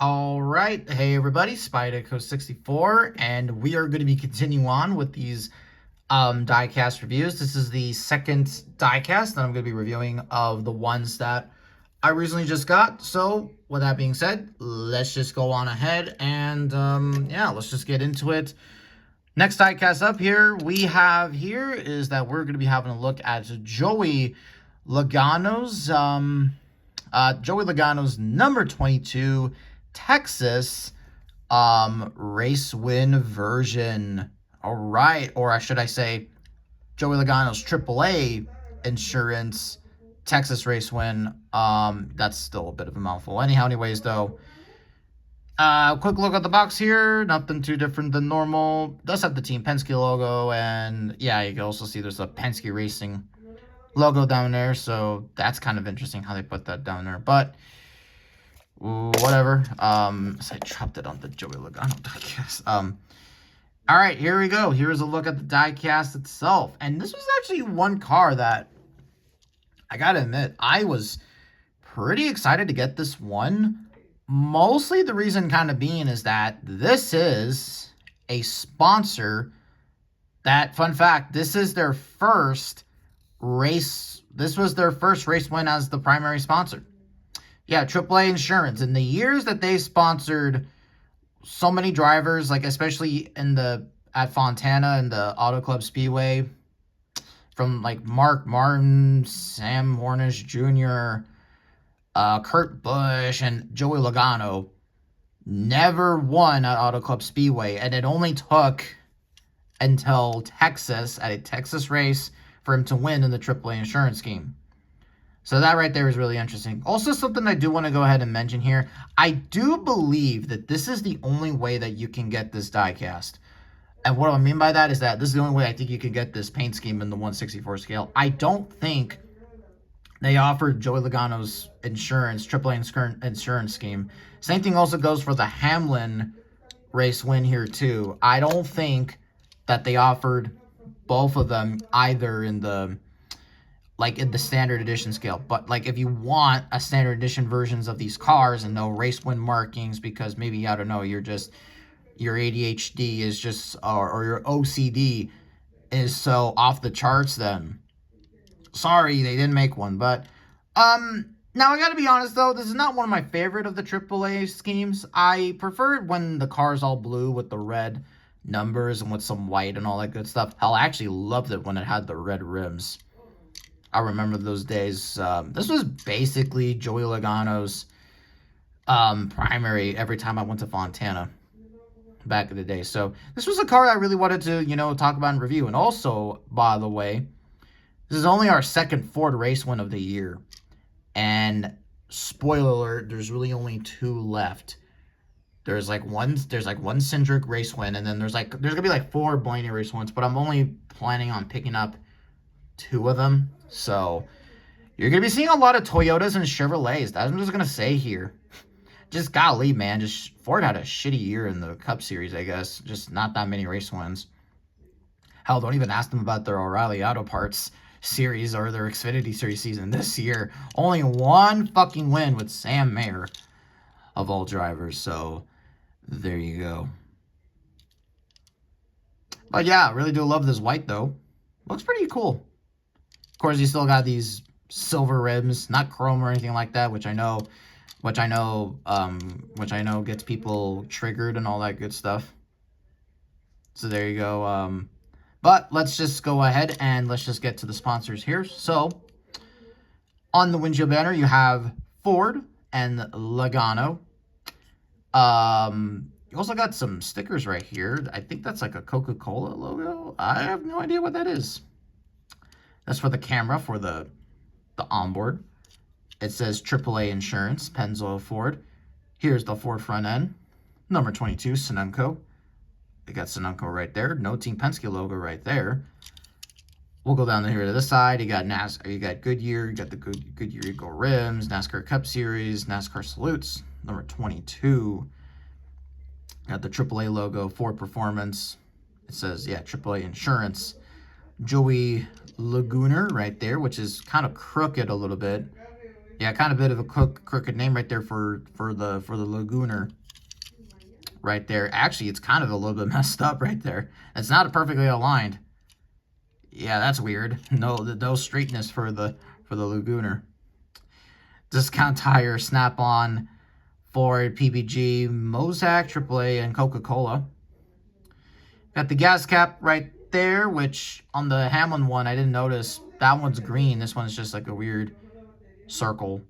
All right. Hey, everybody. Spydeco64, and we are going to be continuing on with these diecast reviews. This is the second diecast that I'm going to be reviewing of the ones that I recently just got. So, with that being said, let's just go on ahead and, yeah, let's just get into it. Next diecast up here we have here is that we're going to be having a look at Joey Logano's, number 22 Texas race win version. All right, or should I say Joey Logano's AAA insurance Texas race win. That's still a bit of a mouthful. Anyways, though, quick look at the box here. Nothing too different than normal. Does have the Team Penske logo, and yeah, you can also see there's a Penske Racing logo down there, so that's kind of interesting how they put that down there, but whatever. So I dropped it on the Joey Logano diecast. All right, here we go. Here's a look at the diecast itself, and this was actually one car that I gotta admit I was pretty excited to get this one. Mostly the reason kind of being is that this is a sponsor that, fun fact, this is their first race. This was their first race win as the primary sponsor. Yeah, AAA Insurance. In the years that they sponsored so many drivers, like especially at Fontana and the Auto Club Speedway, from like Mark Martin, Sam Hornish Jr., Kurt Busch, and Joey Logano, never won at Auto Club Speedway, and it only took until Texas, at a Texas race, for him to win in the AAA insurance scheme. So that right there is really interesting. Also, something I do want to go ahead and mention here, I do believe that this is the only way that you can get this diecast. And what I mean by that is that this is the only way I think you can get this paint scheme in the 1/64 scale. I don't think they offered Joey Logano's insurance, AAA insurance scheme. Same thing also goes for the Hamlin race win here too. I don't think that they offered both of them either in the standard edition scale. But like if you want a standard edition versions of these cars and no race win markings because maybe, I don't know, your ADHD is just, or your OCD is so off the charts, then sorry, they didn't make one. But now I gotta be honest though, this is not one of my favorite of the AAA schemes. I preferred when the car's all blue with the red numbers and with some white and all that good stuff. Hell, I actually loved it when it had the red rims. I remember those days. This was basically Joey Logano's primary every time I went to Fontana back in the day. So this was a car I really wanted to, talk about and review. And also, by the way, this is only our second Ford race win of the year. And spoiler alert, there's really only two left. There's one Cindric race win, and then there's gonna be like 4 Blaney race wins, but I'm only planning on picking up 2 of them. So you're gonna be seeing a lot of Toyotas and Chevrolets. That's what I'm just gonna say here. Just golly, man, Ford had a shitty year in the Cup Series, I guess. Just not that many race wins. Hell, don't even ask them about their O'Reilly Auto Parts series or their Xfinity Series season this year. Only 1 fucking win with Sam Mayer, of all drivers. So there you go. But yeah, I really do love this white though. Looks pretty cool. Of course, you still got these silver rims, not chrome or anything like that, which I know gets people triggered and all that good stuff. So there you go. But let's just go ahead and let's just get to the sponsors here. So on the windshield banner, you have Ford and Logano. You also got some stickers right here. I think that's like a Coca-Cola logo. I have no idea what that is. That's for the camera, for the onboard. It says AAA Insurance, Pennzoil Ford. Here's the Ford front end. Number 22, Sunoco. You got Sunoco right there. No Team Penske logo right there. We'll go down here to this side. You got NASCAR. You got Goodyear. You got the Goodyear Eagle rims. NASCAR Cup Series. NASCAR Salutes. Number 22. Got the AAA logo. Ford Performance. It says, yeah, AAA Insurance. Joey Lagooner right there, which is kind of crooked a little bit. Yeah, kind of a bit of a crooked name right there for the Lagooner. Right there. Actually, it's kind of a little bit messed up right there. It's not perfectly aligned. Yeah, that's weird. No straightness for the Lagooner. Discount tire, Snap-on, Ford, PPG, Mozak, AAA, and Coca-Cola. Got the gas cap right there, which on the Hamlin one, I didn't notice. That one's green. This one's just like a weird circle.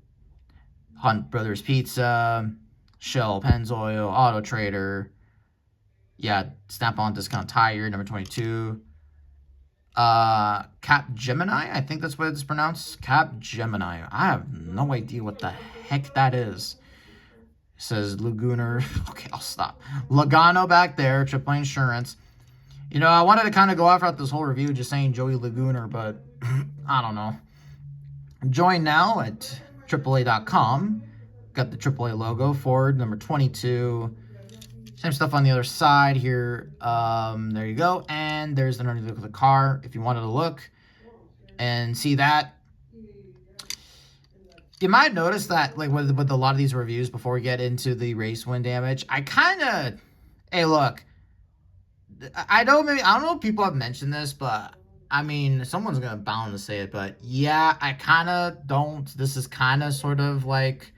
Hunt Brothers Pizza, Shell, Pennzoil, Auto Trader. Yeah, Snap-on discount tire, number 22. Cap Gemini, I think that's what it's pronounced. Cap Gemini. I have no idea what the heck that is. It says Lagooner. Okay, I'll stop. Logano back there, AAA Insurance. You know, I wanted to kind of go off throughout this whole review just saying Joey Lagooner, but I don't know. Join now at AAA.com. Got the AAA logo, Ford, number 22. Same stuff on the other side here. There you go. And there's the underneath look of the car. If you wanted to look and see that. You might notice that, like, with a lot of these reviews, before we get into the race win damage, I kind of... Hey, look. I don't know if people have mentioned this, but... I mean, someone's going to bound to say it, but yeah, I kind of don't. This is kind of sort of like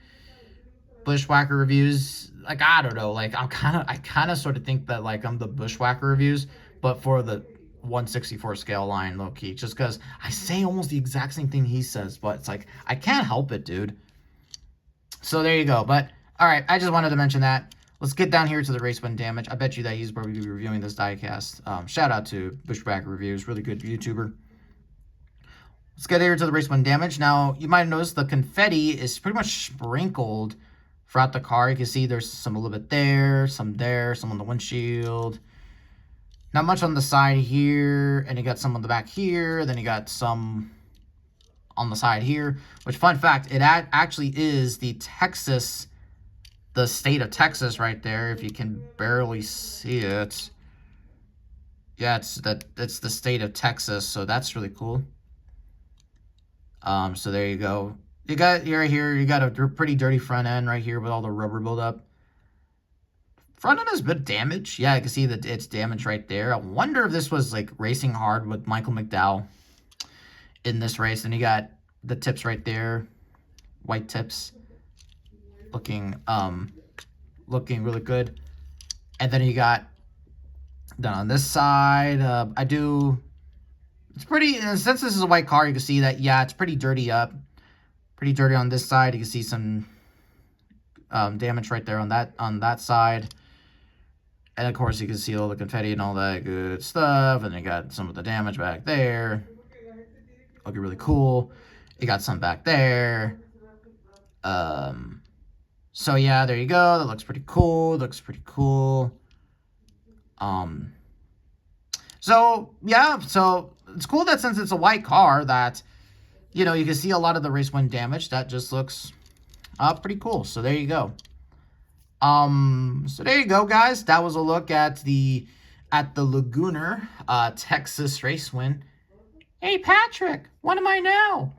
Bushwhacker reviews. Like, I don't know. Like, I kind of sort of think that, like, I'm the Bushwhacker reviews, but for the 1/64 scale line, low-key. Just because I say almost the exact same thing he says, but it's like, I can't help it, dude. So there you go. But, all right, I just wanted to mention that. Let's get down here to the race win damage. I bet you that he's probably reviewing this diecast. Shout out to Bushwhacker Reviews, really good YouTuber. Let's get here to the race win damage. Now, you might have noticed the confetti is pretty much sprinkled throughout the car. You can see there's some a little bit there, some on the windshield. Not much on the side here, and you got some on the back here. Then you got some on the side here. Which, fun fact, it actually is the state of Texas right there, if you can barely see it. Yeah, it's the state of Texas, so that's really cool. So there you go. You got right here, you got a pretty dirty front end right here with all the rubber buildup. Front end is a bit damaged. Yeah, I can see that it's damaged right there. I wonder if this was like racing hard with Michael McDowell in this race. And you got the tips right there, white tips. Looking really good. And then you got down on this side, it's pretty, since this is a white car, you can see that, yeah, it's pretty dirty up. Pretty dirty on this side. You can see some damage right there on that side. And of course you can see all the confetti and all that good stuff. And you got some of the damage back there. Looking really cool. You got some back there. So yeah, there you go. That looks pretty cool. So yeah, so it's cool that since it's a white car that, you know, you can see a lot of the race win damage. That just looks pretty cool. So there you go. So there you go, guys. That was a look at the Lagooner Texas race win. Hey Patrick, what am I now?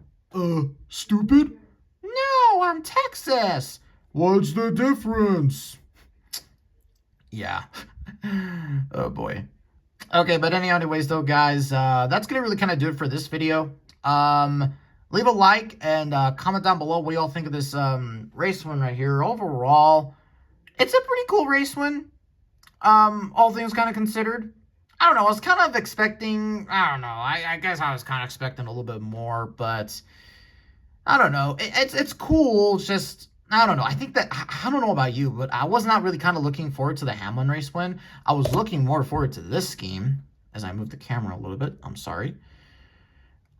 Stupid? No, I'm Texas. What's the difference? Yeah. Oh boy. Okay, but anyways though, guys, that's gonna really kind of do it for this video. Leave a like and comment down below what y'all think of this race win right here. Overall, it's a pretty cool race win. All things kind of considered. I don't know, I was kind of expecting, I don't know, I guess I was kind of expecting a little bit more, but I don't know. It's cool, it's just, I don't know. I think that, I don't know about you, but I was not really kind of looking forward to the Hamlin race win. I was looking more forward to this scheme. As I move the camera a little bit, I'm sorry.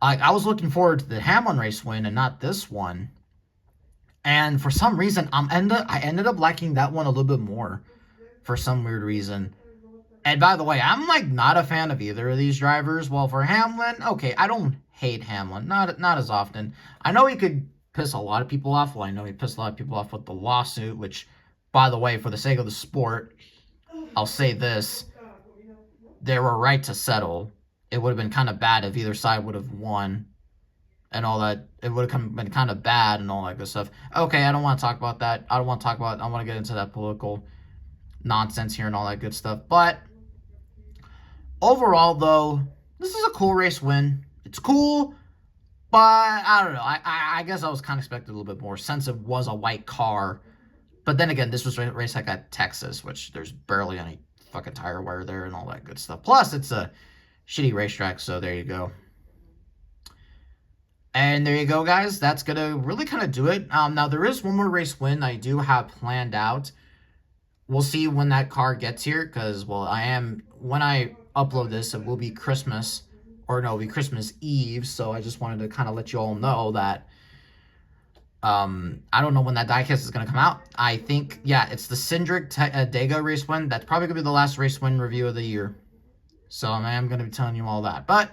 I was looking forward to the Hamlin race win and not this one. And for some reason, I ended up liking that one a little bit more for some weird reason. And by the way, I'm like not a fan of either of these drivers. Well, for Hamlin, okay, I don't hate Hamlin, not as often. I know he could piss a lot of people off. Well, I know he pissed a lot of people off with the lawsuit, which, by the way, for the sake of the sport, I'll say this. They were right to settle. It would have been kind of bad if either side would have won and all that, it would have been kind of bad and all that good stuff. Okay, I don't want to talk about that. I want to get into that political nonsense here and all that good stuff. But overall, though, this is a cool race win. It's cool, but I don't know. I guess I was kind of expecting a little bit more since it was a white car. But then again, this was a race like at Texas, which there's barely any fucking tire wear there and all that good stuff. Plus, it's a shitty racetrack, so there you go. And there you go, guys. That's going to really kind of do it. Now, there is one more race win I do have planned out. We'll see when that car gets here because, well, when I upload this, it will be Christmas. Or no, it'll be Christmas Eve. So I just wanted to kind of let you all know that I don't know when that diecast is going to come out. I think, yeah, it's the Cindric Dega race win. That's probably going to be the last race win review of the year. So I am going to be telling you all that. But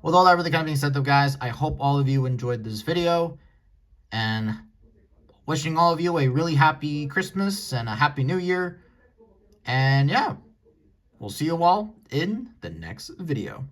with all that really kind of being said, though, guys, I hope all of you enjoyed this video. And wishing all of you a really happy Christmas and a happy New Year. And yeah, we'll see you all in the next video.